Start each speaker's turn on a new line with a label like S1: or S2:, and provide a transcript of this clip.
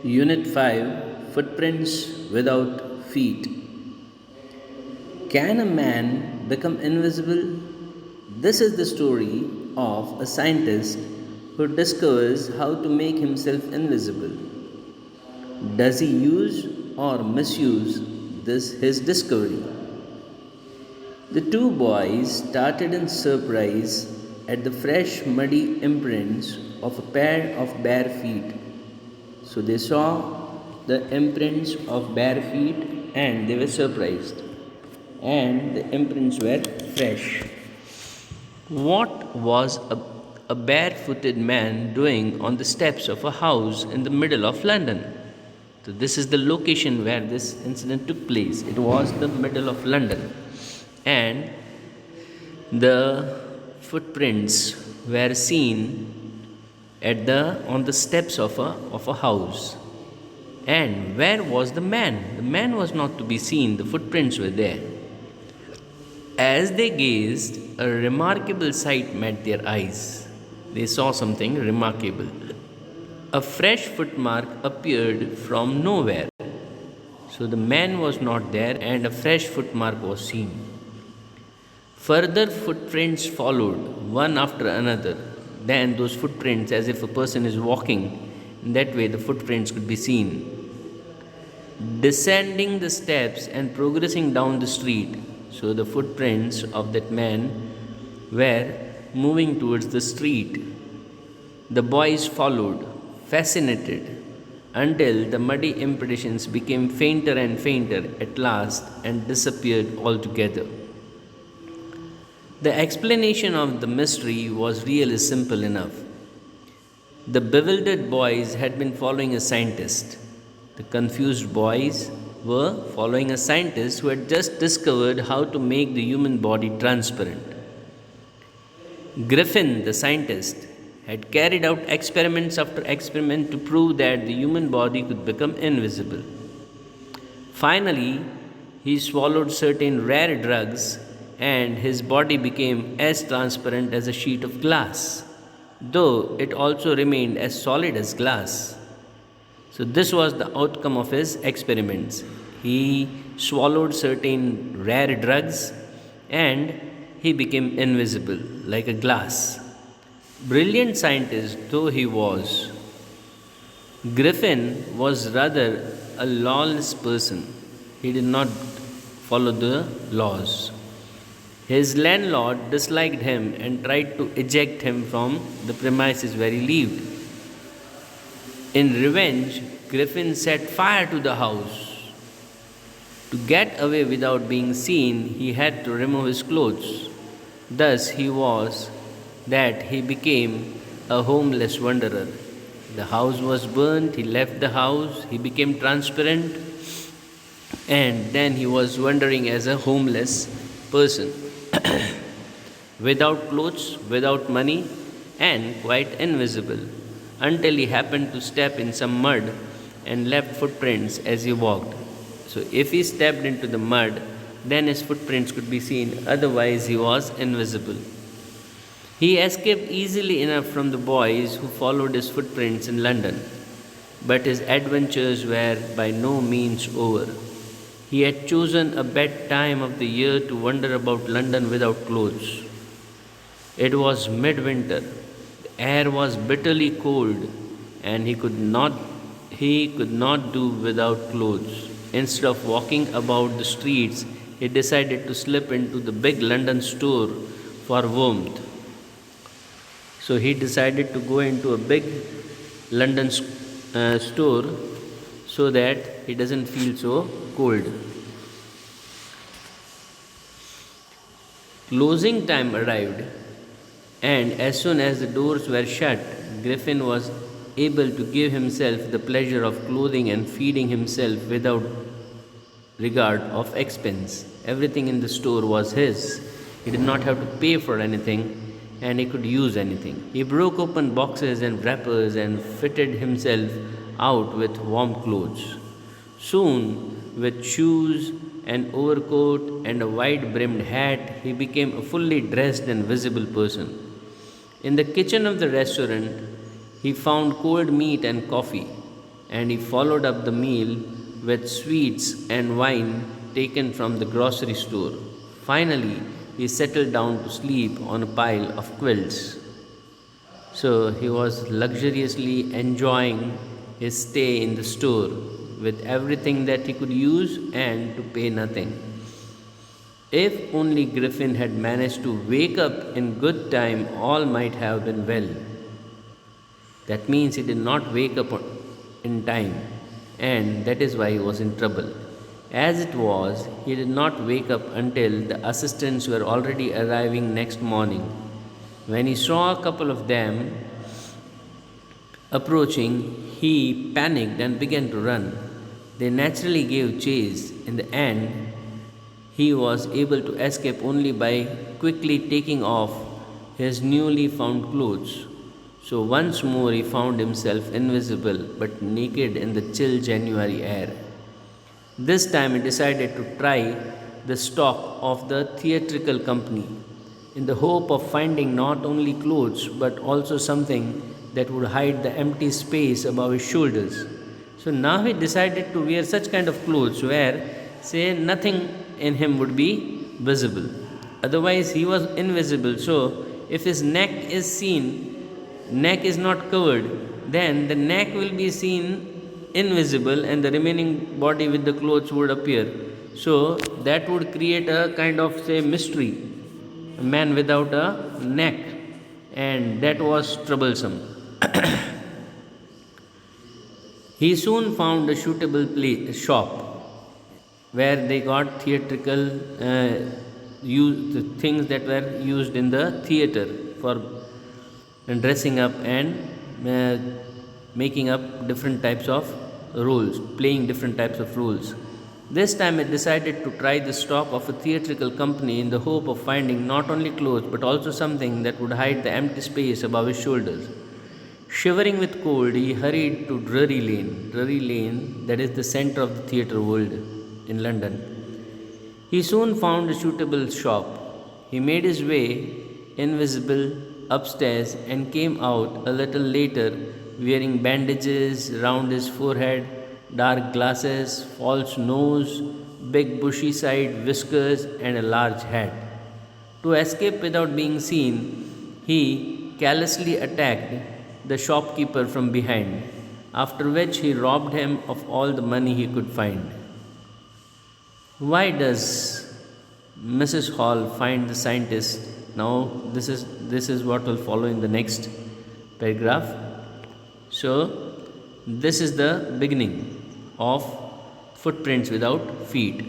S1: Unit 5, Footprints Without Feet. Can a man become invisible? This is the story of a scientist who discovers how to make himself invisible. Does he use or misuse this his discovery? The two boys started in surprise at the fresh muddy imprints of a pair of bare feet. So they saw the imprints of bare feet and they were surprised. And the imprints were fresh. What was a barefooted man doing on the steps of a house in the middle of London? So, this is the location where this incident took place. It was the middle of London. And the footprints were seen on the steps of a house. And where was the man? The man was not to be seen, the footprints were there. As they gazed, a remarkable sight met their eyes. They saw something remarkable. A fresh footmark appeared from nowhere. So the man was not there, and a fresh footmark was seen. Further footprints followed, one after another. Then those footprints, as if a person is walking, in that way the footprints could be seen. Descending the steps and progressing down the street, so the footprints of that man were moving towards the street. The boys followed, fascinated, until the muddy impressions became fainter and fainter at last and disappeared altogether. The explanation of the mystery was really simple enough. The bewildered boys had been following a scientist. The confused boys were following a scientist who had just discovered how to make the human body transparent. Griffin, the scientist, had carried out experiments after experiment to prove that the human body could become invisible. Finally, he swallowed certain rare drugs and his body became as transparent as a sheet of glass, though it also remained as solid as glass. So, this was the outcome of his experiments. He swallowed certain rare drugs and he became invisible like a glass. Brilliant scientist though he was, Griffin was rather a lawless person. He did not follow the laws. His landlord disliked him and tried to eject him from the premises where he lived. In revenge, Griffin set fire to the house. To get away without being seen, he had to remove his clothes. Thus he became a homeless wanderer. The house was burnt, he left the house, he became transparent, and then he was wandering as a homeless person. Without clothes, without money, and quite invisible, until he happened to step in some mud and left footprints as he walked. So, if he stepped into the mud, then his footprints could be seen, otherwise, he was invisible. He escaped easily enough from the boys who followed his footprints in London, but his adventures were by no means over. He had chosen a bad time of the year to wander about London without clothes. It was midwinter. The air was bitterly cold, and he could not do without clothes. Instead of walking about the streets, he decided to slip into the big London store for warmth. So he decided to go into a big London store so that he doesn't feel so cold. Closing time arrived, and as soon as the doors were shut, Griffin was able to give himself the pleasure of clothing and feeding himself without regard of expense. Everything in the store was his. He did not have to pay for anything, and he could use anything. He broke open boxes and wrappers and fitted himself out with warm clothes. Soon, with shoes, an overcoat, and a wide brimmed hat, he became a fully dressed and visible person. In the kitchen of the restaurant, he found cold meat and coffee, and he followed up the meal with sweets and wine taken from the grocery store. Finally, he settled down to sleep on a pile of quilts. So he was luxuriously enjoying his stay in the store with everything that he could use and to pay nothing. If only Griffin had managed to wake up in good time, all might have been well. That means he did not wake up in time, and that is why he was in trouble. As it was, he did not wake up until the assistants were already arriving next morning. When he saw a couple of them approaching, he panicked and began to run. They naturally gave chase. In the end, he was able to escape only by quickly taking off his newly found clothes. So once more he found himself invisible but naked in the chill January air. This time he decided to try the stock of the theatrical company in the hope of finding not only clothes but also something that would hide the empty space above his shoulders. So now he decided to wear such kind of clothes where, say, nothing in him would be visible. Otherwise, he was invisible. So, if his neck is not covered, then the neck will be seen invisible and the remaining body with the clothes would appear. So, that would create a kind of, say, mystery. A man without a neck, and that was troublesome. He soon found a suitable shop where they got theatrical the things that were used in the theater for dressing up and uh, making up different types of roles, playing different types of roles. This time it decided to try the stock of a theatrical company in the hope of finding not only clothes but also something that would hide the empty space above his shoulders. Shivering with cold, he hurried to Drury Lane. Drury Lane, that is the center of the theatre world in London. He soon found a suitable shop. He made his way, invisible, upstairs and came out a little later wearing bandages round his forehead, dark glasses, false nose, big bushy side whiskers, and a large hat. To escape without being seen, he callously attacked the shopkeeper from behind, after which he robbed him of all the money he could find. Why does Mrs. Hall find the scientist? Now, this is what will follow in the next paragraph. So, this is the beginning of footprints without feet.